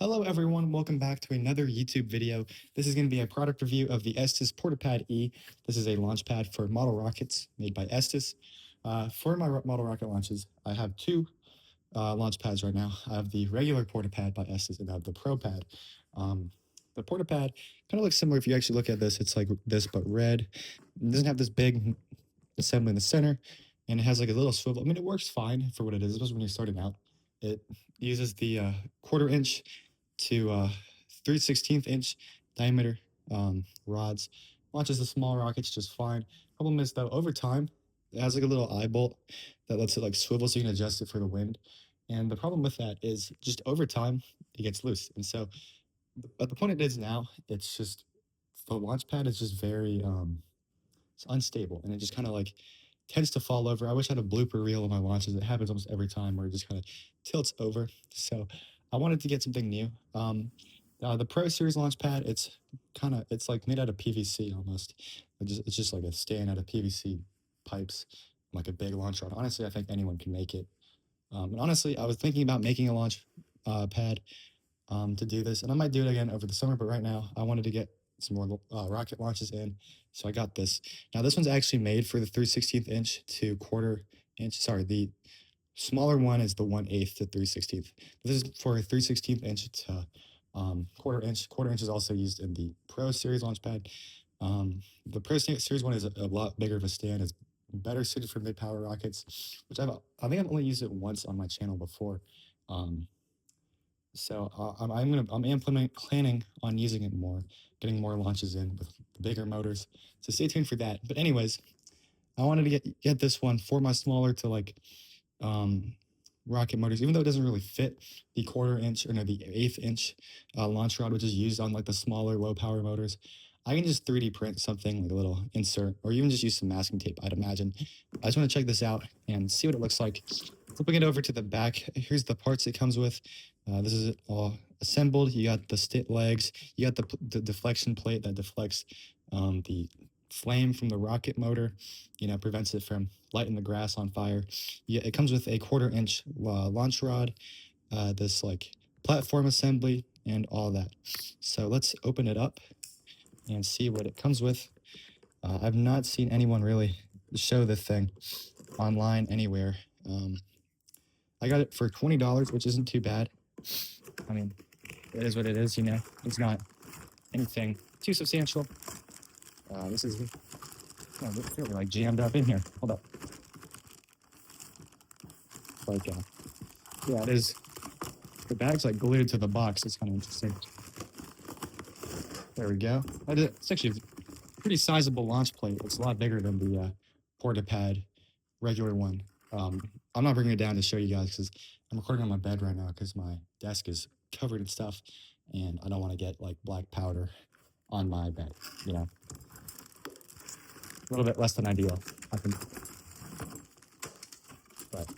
Hello everyone, welcome back to another YouTube video. This is going to be a product review of the Estes PortaPad E. This is a launch pad for model rockets made by Estes. For my model rocket launches, I have two launch pads right now. I have the regular PortaPad by Estes and I have the ProPad. The PortaPad kind of looks similar if you actually look at this. It's like this but red. It doesn't have this big assembly in the center, and it has like a little swivel. I mean, it works fine for what it is, especially when you're starting out. It uses the quarter-inch to 3/16 inch diameter rods. Launches the small rockets just fine. Problem is though, over time, it has like a little eye bolt that lets it like swivel so you can adjust it for the wind. And the problem with that is just over time, it gets loose. And so at the point it is now, it's just the launch pad is just very it's unstable and it just kind of like tends to fall over. I wish I had a blooper reel of my launches. It happens almost every time where it just kind of tilts over. So I wanted to get something new. The Pro Series launch pad, it's like made out of PVC almost. It's just like a stand out of PVC pipes, like a big launch rod. Honestly, I think anyone can make it. And honestly, I was thinking about making a launch pad to do this, and I might do it again over the summer. But right now, I wanted to get some more rocket launches in, so I got this. Now, this one's actually made for the 3/16 inch to quarter inch. Sorry, the smaller one is the 1/8 to 3/16. This is for a 3/16 inch to quarter inch. Quarter inch is also used in the Pro Series launchpad. The Pro Series one is a lot bigger of a stand. It's better suited for mid-power rockets, which I think I've only used it once on my channel before. Um, I'm planning on using it more, getting more launches in with bigger motors. So stay tuned for that. But anyways, I wanted to get this one for my smaller to like rocket motors, even though it doesn't really fit the quarter inch or no, the 1/8 inch launch rod, which is used on like the smaller low power motors. I can just 3D print something like a little insert, or even just use some masking tape, I'd imagine. I just want to check this out and see what it looks like. Flipping it over to the back, here's the parts it comes with. This is it all assembled. You got the stick legs. You got the deflection plate that deflects the flame from the rocket motor. Prevents it from lighting the grass on fire. Yeah, it comes with a quarter-inch launch rod, this like platform assembly, and all that. So let's open it up and see what it comes with. I've not seen anyone really show this thing online anywhere. I got it for $20, which isn't too bad. I mean, it is what it is, It's not anything too substantial. This is it's really like jammed up in here. Hold up. Like, yeah, it is. The bag's like glued to the box. It's kind of interesting. There we go. It's actually a pretty sizable launch plate. It's a lot bigger than the PortaPad regular one. I'm not bringing it down to show you guys because I'm recording on my bed right now because my desk is covered in stuff and I don't want to get like black powder on my bed, A little bit less than ideal, I think. But,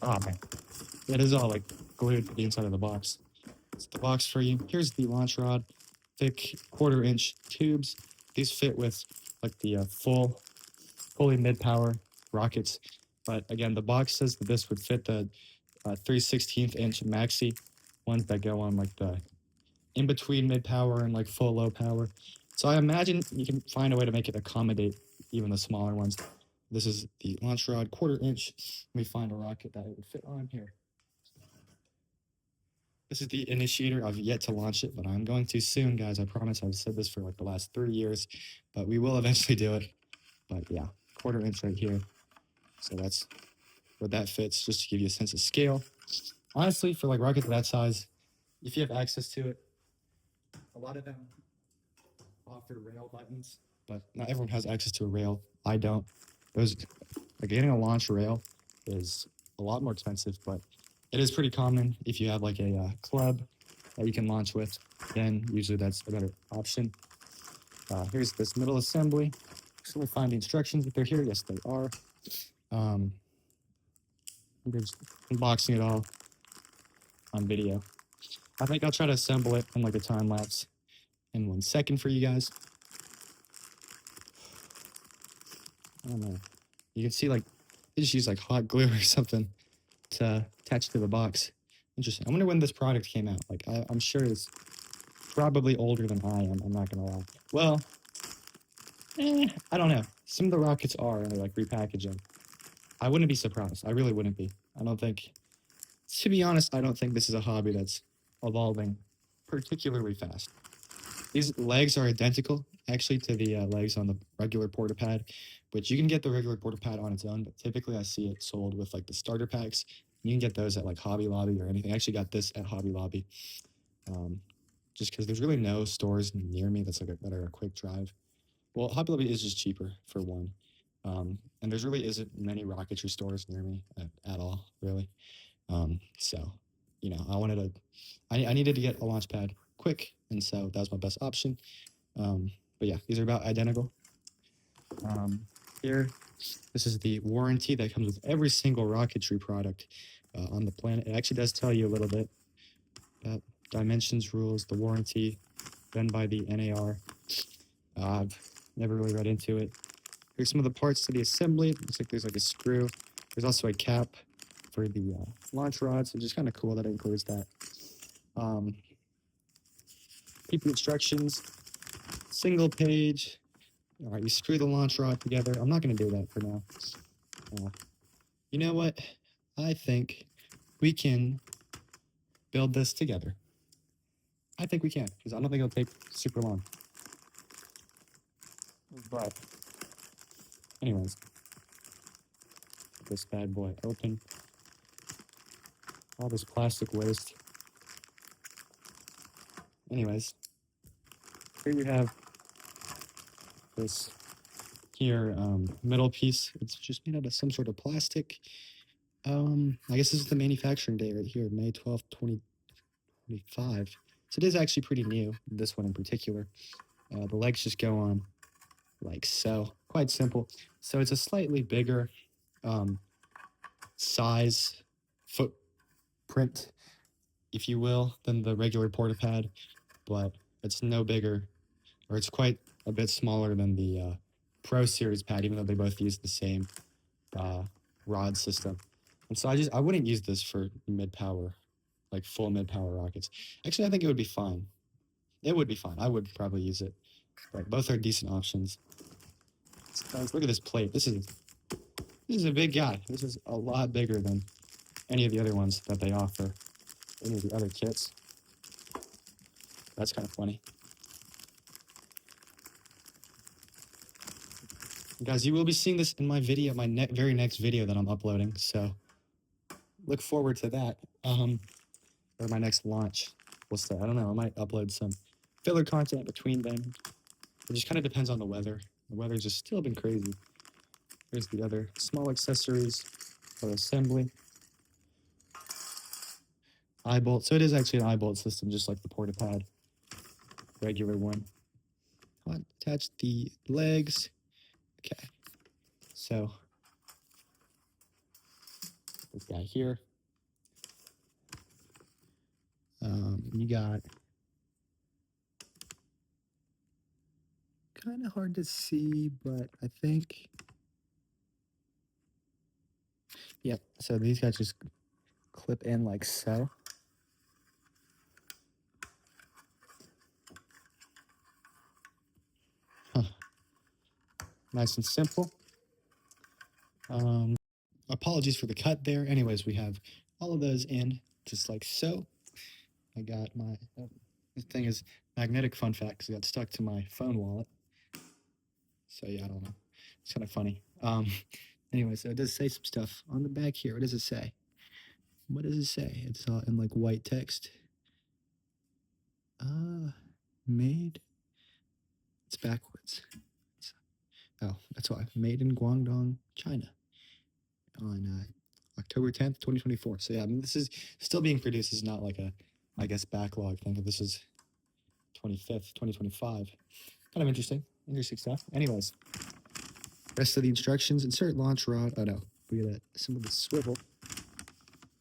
oh man, it is all like glued to the inside of the box. It's the box for you. Here's the launch rod, thick quarter-inch tubes. These fit with like the fully mid-power rockets. But again, the box says that this would fit the 3/16 inch maxi ones that go on like the in between mid power and like full low power. So I imagine you can find a way to make it accommodate even the smaller ones. This is the launch rod, quarter-inch. Let me find a rocket that it would fit on here. This is the initiator. I've yet to launch it, but I'm going to soon, guys. I promise. I've said this for like the last 3 years, but we will eventually do it. But yeah, quarter-inch right here. So that's where that fits, just to give you a sense of scale. Honestly, for like rockets that size, if you have access to it, a lot of them offer rail buttons, but not everyone has access to a rail. I don't. Getting a launch rail is a lot more expensive, but it is pretty common if you have like a club that you can launch with. Then usually that's a better option. Here's this middle assembly. So we'll find the instructions if they're here. Yes, they are. I'm just unboxing it all on video. I think I'll try to assemble it in like a time lapse in 1 second for you guys. I don't know. You can see like they just use like hot glue or something to attach to the box. Interesting. I wonder when this product came out. Like, I'm sure it's probably older than I am. I'm not gonna lie. Well, I don't know. Some of the rockets are, and they're like repackaging. I wouldn't be surprised. I really wouldn't be. I don't think, to be honest, I don't think this is a hobby that's evolving particularly fast. These legs are identical, actually, to the legs on the regular porta pad, but you can get the regular porta pad on its own. But typically, I see it sold with like the starter packs. You can get those at like Hobby Lobby or anything. I actually got this at Hobby Lobby, um, just because there's really no stores near me that are a quick drive. Well, Hobby Lobby is just cheaper for one, and there's really isn't many rocketry stores near me at all, really. So, I needed to get a launch pad quick, and so that was my best option. But yeah, these are about identical. Here, this is the warranty that comes with every single rocketry product on the planet. It actually does tell you a little bit about dimensions, rules, the warranty done by the NAR. I've never really read into it. Here's some of the parts to the assembly. Looks like there's like a screw. There's also a cap for the launch rods, which is kind of cool that it includes that. Keep the instructions, single page. All right, you screw the launch rod together. I'm not going to do that for now. You know what? I think we can build this together. I think we can, because I don't think it'll take super long. But, anyways, get this bad boy open. All this plastic waste. Anyways, here you have this middle piece. It's just made out of some sort of plastic. I guess this is the manufacturing date right here, May 12th, 2025. So it is actually pretty new, this one in particular. The legs just go on like so, quite simple. So it's a slightly bigger size footprint, if you will, than the regular porta pad, but it's no bigger, or it's quite a bit smaller than the Pro Series pad, even though they both use the same rod system. And so I wouldn't use this for mid-power, like full mid-power rockets. Actually, I think it would be fine. It would be fine. I would probably use it. But both are decent options. Guys, look at this plate. This is a big guy. This is a lot bigger than any of the other ones that they offer. Any of the other kits. That's kind of funny. Guys, you will be seeing this in my video, my very next video that I'm uploading. So look forward to that. Or my next launch. I don't know. I might upload some filler content between them. It just kind of depends on the weather. The weather's just still been crazy. Here's the other small accessories for assembly. Eye bolt. So it is actually an eye bolt system, just like the porta pad, regular one. I'll attach the legs. Okay. So this guy here. You got kind of hard to see, but I think, yep. So these guys just clip in like so. Nice and simple. Apologies for the cut there. Anyways, we have all of those in just like so. I got my, this thing is magnetic, fun fact, because it got stuck to my phone wallet. So yeah, I don't know. It's kind of funny. Anyway, so it does say some stuff on the back here. What does it say? What does it say? It's all in like white text. Made. It's backwards. Oh, that's why. Made in Guangdong, China on October 10th, 2024. So yeah, I mean, this is still being produced. This is not like a, I guess, backlog thing. This is 25th, 2025. Kind of interesting stuff. Anyways, rest of the instructions: insert launch rod. Oh no, we got some of the swivel,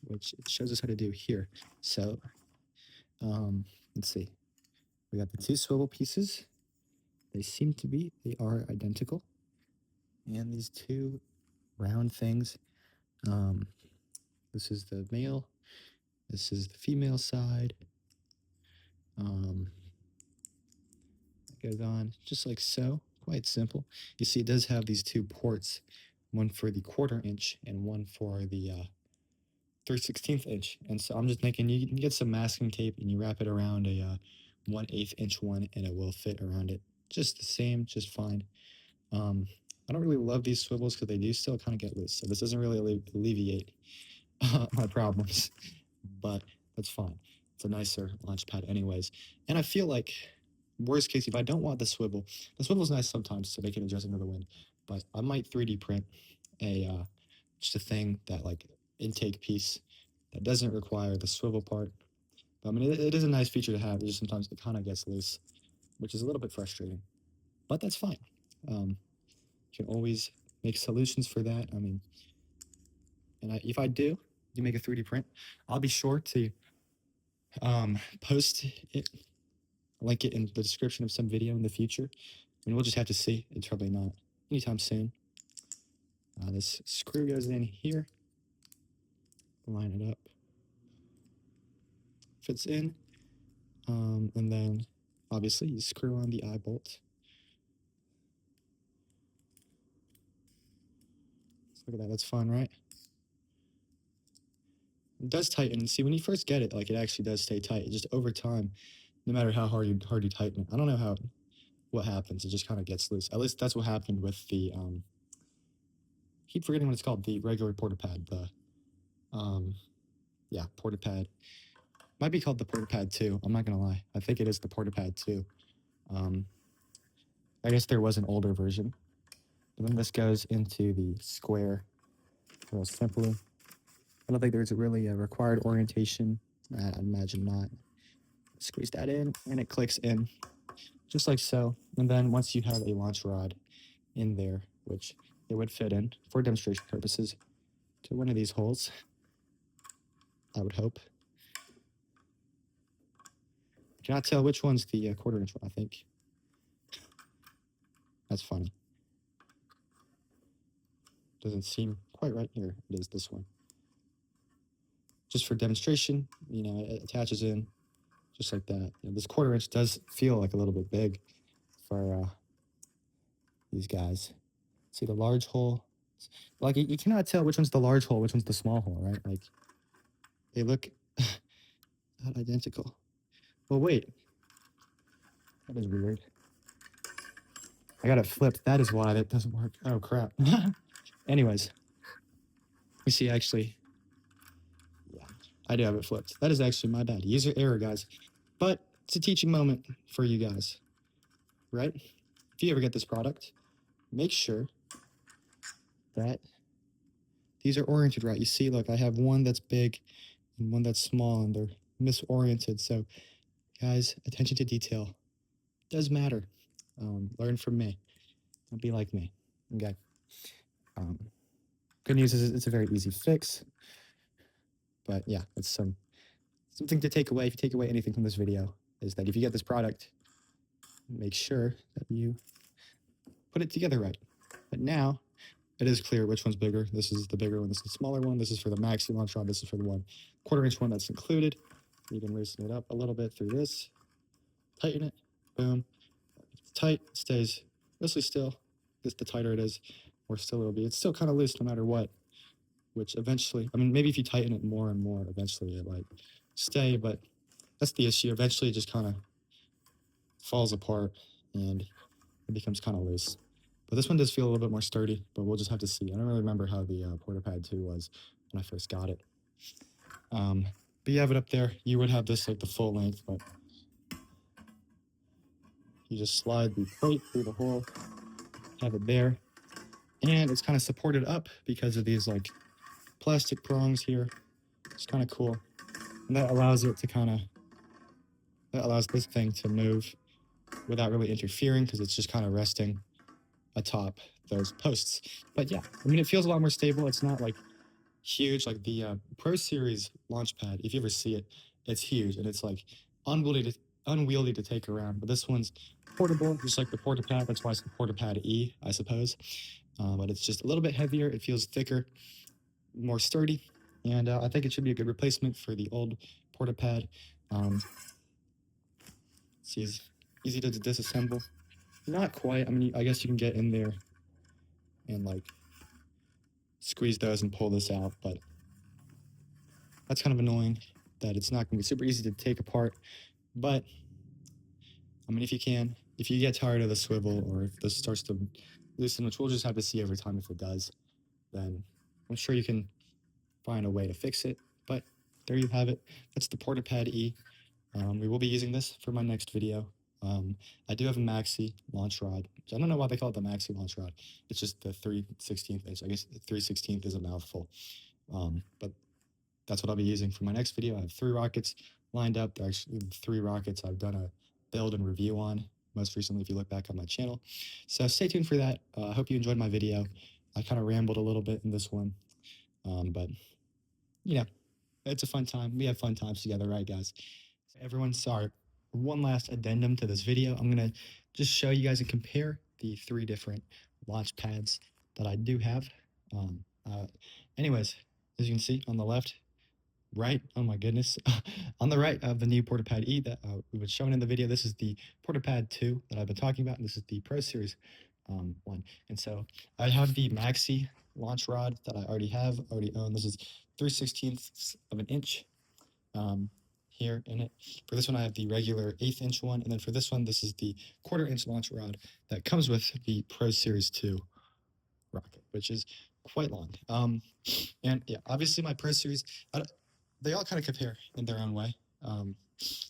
which it shows us how to do here. So, let's see. We got the two swivel pieces. They are identical. And these two round things. This is the male, This is the female side. It goes on just like so, quite simple. You see it does have these two ports, one for the 1/4 inch and one for the 3/16 inch. And so I'm just thinking you can get some masking tape and you wrap it around a 1/8 inch one and it will fit around it just the same, just fine. I don't really love these swivels because they do still kind of get loose. So this doesn't really alleviate my problems, but that's fine. It's a nicer launch pad anyways. And I feel like worst case, if I don't want the swivel's nice sometimes so they can adjust into the wind, but I might 3D print just a thing that like intake piece that doesn't require the swivel part. But, I mean, it is a nice feature to have. It just sometimes it kind of gets loose, which is a little bit frustrating, but that's fine. You can always make solutions for that. I mean, and if I do make a 3D print, I'll be sure to post it, link it in the description of some video in the future. I mean, we'll just have to see. It's probably not anytime soon. This screw goes in here. Line it up. Fits in. And then, obviously, you screw on the eye bolt. Look at that. That's fun, right? It does tighten. See, when you first get it, like it actually does stay tight. Just over time, no matter how hard you tighten it. I don't know what happens. It just kind of gets loose. At least that's what happened with the keep forgetting what it's called. The regular Porta pad. The yeah, Porta pad. Might be called the Porta pad 2. I'm not gonna lie. I think it is the Porta pad 2. I guess there was an older version. But then this goes into the square real simply. I don't think there's really a required orientation. I imagine not. Squeeze that in and it clicks in just like so. And then once you have a launch rod in there, which it would fit in for demonstration purposes to one of these holes, I would hope. I cannot tell which one's the 1/4 inch one, I think. That's funny. Doesn't seem quite right here. It is this one. Just for demonstration, it attaches in just like that. This 1/4 inch does feel like a little bit big for these guys. See the large hole? Like you cannot tell which one's the large hole, which one's the small hole, right? Like they look not identical. Well, wait. That is weird. I got it flipped. That is why that doesn't work. Oh, crap. Anyways, you see, actually, yeah, I do have it flipped. That is actually my bad. User error, guys. But it's a teaching moment for you guys, right? If you ever get this product, make sure that these are oriented right. You see, look, I have one that's big and one that's small, and they're misoriented. So, guys, attention to detail does matter. Learn from me. Don't be like me. Okay. Good news is it's a very easy fix. But yeah, it's something to take away. If you take away anything from this video, is that if you get this product, make sure that you put it together right. But now it is clear which one's bigger. This is the bigger one. This is the smaller one. This is for the maxi launch rod. This is for the 1/4 inch one that's included. You can loosen it up a little bit through this. Tighten it. Boom. If it's tight, it stays mostly still. The tighter it is, more still it'll be. It's still kind of loose no matter what, which eventually, I mean, maybe if you tighten it more and more, eventually it might stay, but that's the issue. Eventually it just kind of falls apart and it becomes kind of loose. But this one does feel a little bit more sturdy, but we'll just have to see. I don't really remember how the Porta pad 2 was when I first got it. But you have it up there. You would have this like the full length, but you just slide the plate through the hole, have it there, and it's kind of supported up because of these like plastic prongs here. It's kind of cool, and that allows it to that allows this thing to move without really interfering because it's just kind of resting atop those posts. But yeah, I mean, it feels a lot more stable. It's not like huge like the Pro Series launch pad. If you ever see it, it's huge and it's like unwieldy to take around. But this one's portable, just like the Porta pad. That's why it's the Porta pad E, I suppose. But it's just a little bit heavier. It feels thicker, more sturdy. and I think it should be a good replacement for the old PortaPad. It's easy to disassemble. Not quite. I mean, I guess you can get in there and like squeeze those and pull this out, but that's kind of annoying that it's not going to be super easy to take apart. But I mean, if you get tired of the swivel or if this starts to loosen, which we'll just have to see every time if it does, then I'm sure you can find a way to fix it. But there you have it. That's the PortaPad E. We will be using this for my next video. I do have a maxi launch rod. I don't know why they call it the maxi launch rod. It's just the 3/16 inch. I guess 3/16 is a mouthful. But that's what I'll be using for my next video. I have 3 rockets lined up. They're actually 3 rockets I've done a build and review on most recently if you look back on my channel. So stay tuned for that. I hope you enjoyed my video. I kind of rambled a little bit in this one. But, you know, it's a fun time. We have fun times together, right, guys? Everyone, sorry. One last addendum to this video. I'm going to just show you guys and compare the 3 different launch pads that I do have. Anyways, as you can see on the left, right, oh my goodness, on the right of the new PortaPad E that was shown in the video, this is the PortaPad 2 that I've been talking about, and this is the Pro Series one. And so I have the Maxi launch rod that I already own. This is 3/16 of an inch here in it. For this one, I have the regular 1/8 inch one, and then for this one, this is the 1/4 inch launch rod that comes with the Pro Series 2 rocket, which is quite long. And yeah, obviously my Pro Series, they all kind of compare in their own way.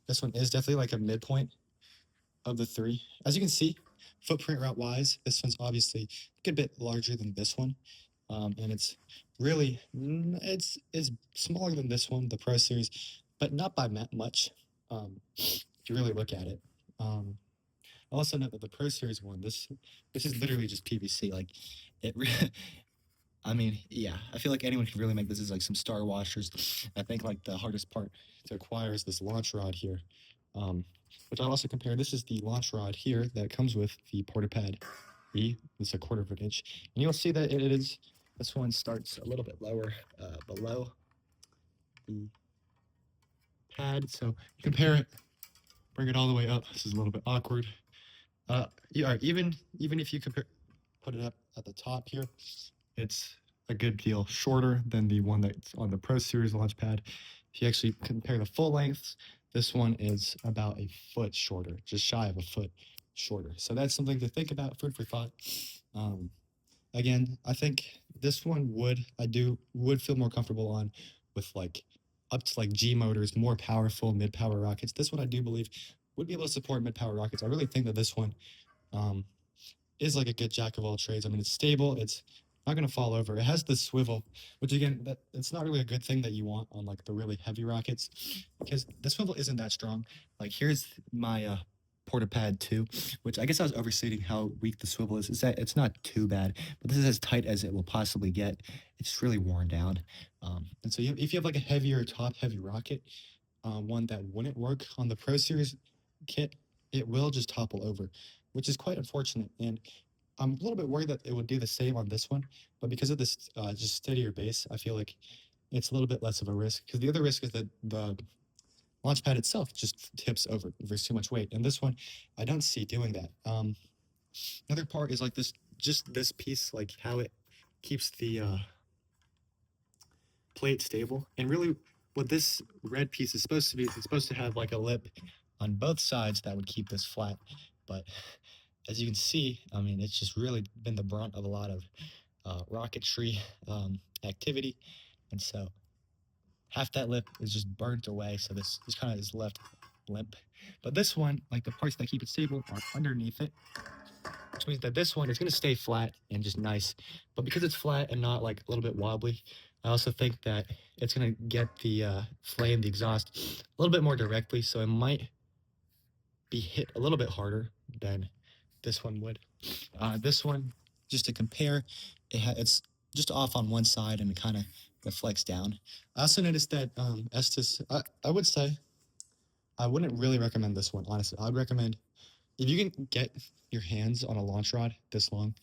This one is definitely like a midpoint of the 3. As you can see, footprint route wise, this one's obviously a good bit larger than this one. And it's really, it's smaller than this one, the Pro Series, but not by much, if you really look at it. I'll also note that the Pro Series one, this is literally just PVC. Like, it I mean, yeah, I feel like anyone can really make this as like some star washers. I think like the hardest part to acquire is this launch rod here, which I'll also compare. This is the launch rod here that comes with the PortaPad E. It's a 1/4 of an inch, and you'll see that it is. This one starts a little bit lower below the pad, so compare it, bring it all the way up. This is a little bit awkward. Yeah, even if you put it up at the top here, it's a good deal shorter than the one that's on the Pro Series launch pad. If you actually compare the full lengths, this one is about a foot shorter, just shy of a foot shorter. So that's something to think about, food for thought. Again, I think this one would feel more comfortable on with like up to like G motors, more powerful mid-power rockets. This one I do believe would be able to support mid-power rockets. I really think that this one is like a good jack of all trades. I mean, it's stable. It's not going to fall over. It has the swivel, which again, it's not really a good thing that you want on like the really heavy rockets because the swivel isn't that strong. Like here's my PortaPad 2, which I guess I was overstating how weak the swivel is. It's not too bad, but this is as tight as it will possibly get. It's really worn down. And so if you have like a heavier top heavy rocket, one that wouldn't work on the Pro Series kit, it will just topple over, which is quite unfortunate. And I'm a little bit worried that it would do the same on this one, but because of this just steadier base, I feel like it's a little bit less of a risk. Because the other risk is that the launch pad itself just tips over if there's too much weight. And this one, I don't see doing that. Another part is like this piece, like how it keeps the plate stable. And really, what this red piece is supposed to be, it's supposed to have like a lip on both sides that would keep this flat. But as you can see, I mean, it's just really been the brunt of a lot of rocketry activity. And so half that lip is just burnt away. So this kind of is left limp. But this one, like the parts that keep it stable are underneath it, which means that this one is going to stay flat and just nice. But because it's flat and not like a little bit wobbly, I also think that it's going to get the flame, the exhaust, a little bit more directly. So it might be hit a little bit harder than this one would. This one, just to compare, it's just off on one side and it kind of reflects down. I also noticed that Estes, I would say, I wouldn't really recommend this one, honestly. I would recommend, if you can get your hands on a launch rod this long,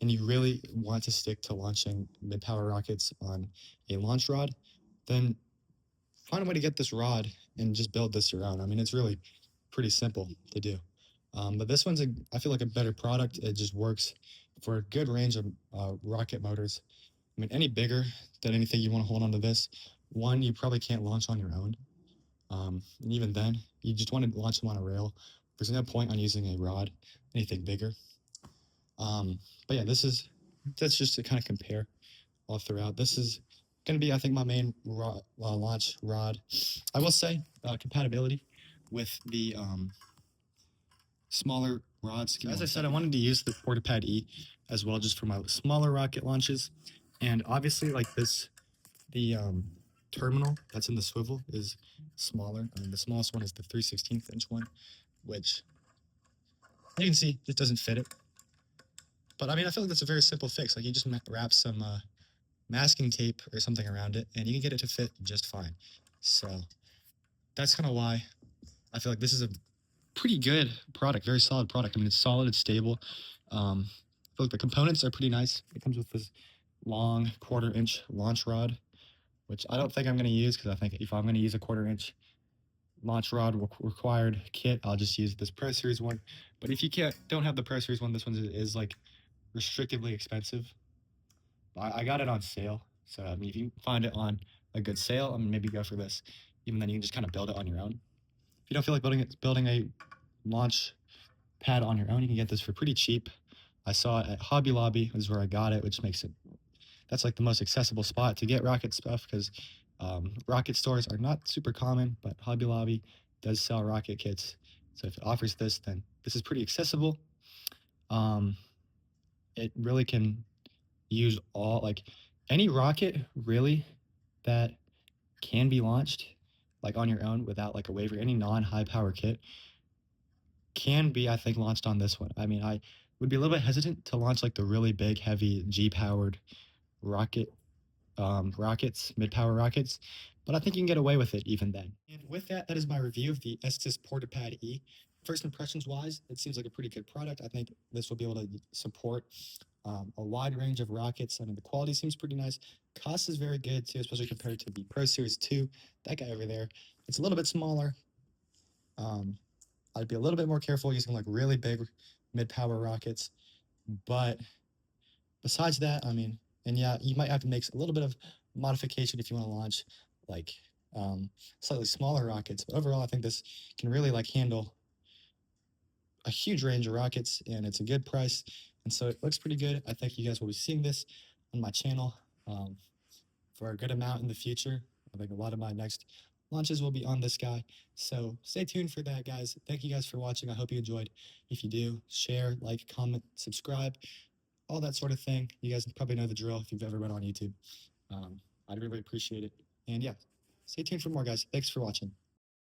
and you really want to stick to launching mid-power rockets on a launch rod, then find a way to get this rod and just build this your own. I mean, it's really pretty simple to do. But this one's, I feel like, a better product. It just works for a good range of rocket motors. I mean, any bigger than anything you want to hold onto this, one, you probably can't launch on your own. And even then, you just want to launch them on a rail. There's no point on using a rod, anything bigger. But yeah, that's just to kind of compare all throughout. This is going to be, I think, my main launch rod. I will say compatibility with the smaller rods. As I said, I wanted to use the PortaPad E as well, just for my smaller rocket launches. And obviously, like this, the terminal that's in the swivel is smaller. I mean, the smallest one is the 3/16 inch one, which you can see just doesn't fit it. But I mean, I feel like that's a very simple fix. Like you just wrap some masking tape or something around it, and you can get it to fit just fine. So that's kind of why I feel like this is a pretty good product, very solid product. I mean, it's solid, it's stable. I feel like the components are pretty nice. It comes with this long 1/4-inch launch rod, which I don't think I'm going to use, because I think if I'm going to use a 1/4-inch launch rod required kit, I'll just use this Pro Series one. But if you don't have the Pro Series one, this one is like restrictively expensive. I got it on sale, so I mean, if you find it on a good sale, I mean, maybe go for this. Even then, you can just kind of build it on your own. If you don't feel like building a launch pad on your own, you can get this for pretty cheap. I saw it at Hobby Lobby, is where I got it, which makes it, that's like the most accessible spot to get rocket stuff, because rocket stores are not super common, but Hobby Lobby does sell rocket kits. So if it offers this, then this is pretty accessible. It really can use like any rocket really that can be launched like on your own without like a waiver. Any non-high power kit can be, I think, launched on this one. I mean, I would be a little bit hesitant to launch like the really big, heavy G-powered rockets, mid-power rockets, but I think you can get away with it even then. And with that, that is my review of the Estes PortaPad E. First impressions wise, it seems like a pretty good product. I think this will be able to support a wide range of rockets. I mean, the quality seems pretty nice. Cost is very good too, especially compared to the Pro Series 2. That guy over there, it's a little bit smaller. I'd be a little bit more careful using like really big mid-power rockets. But besides that, I mean, and yeah, you might have to make a little bit of modification if you want to launch like slightly smaller rockets. But overall, I think this can really like handle a huge range of rockets, and it's a good price. And so it looks pretty good. I think you guys will be seeing this on my channel for a good amount in the future. I think a lot of my next launches will be on this guy. So stay tuned for that, guys. Thank you guys for watching. I hope you enjoyed. If you do, share, like, comment, subscribe, all that sort of thing. You guys probably know the drill if you've ever been on YouTube. I'd really appreciate it. And yeah, stay tuned for more, guys. Thanks for watching.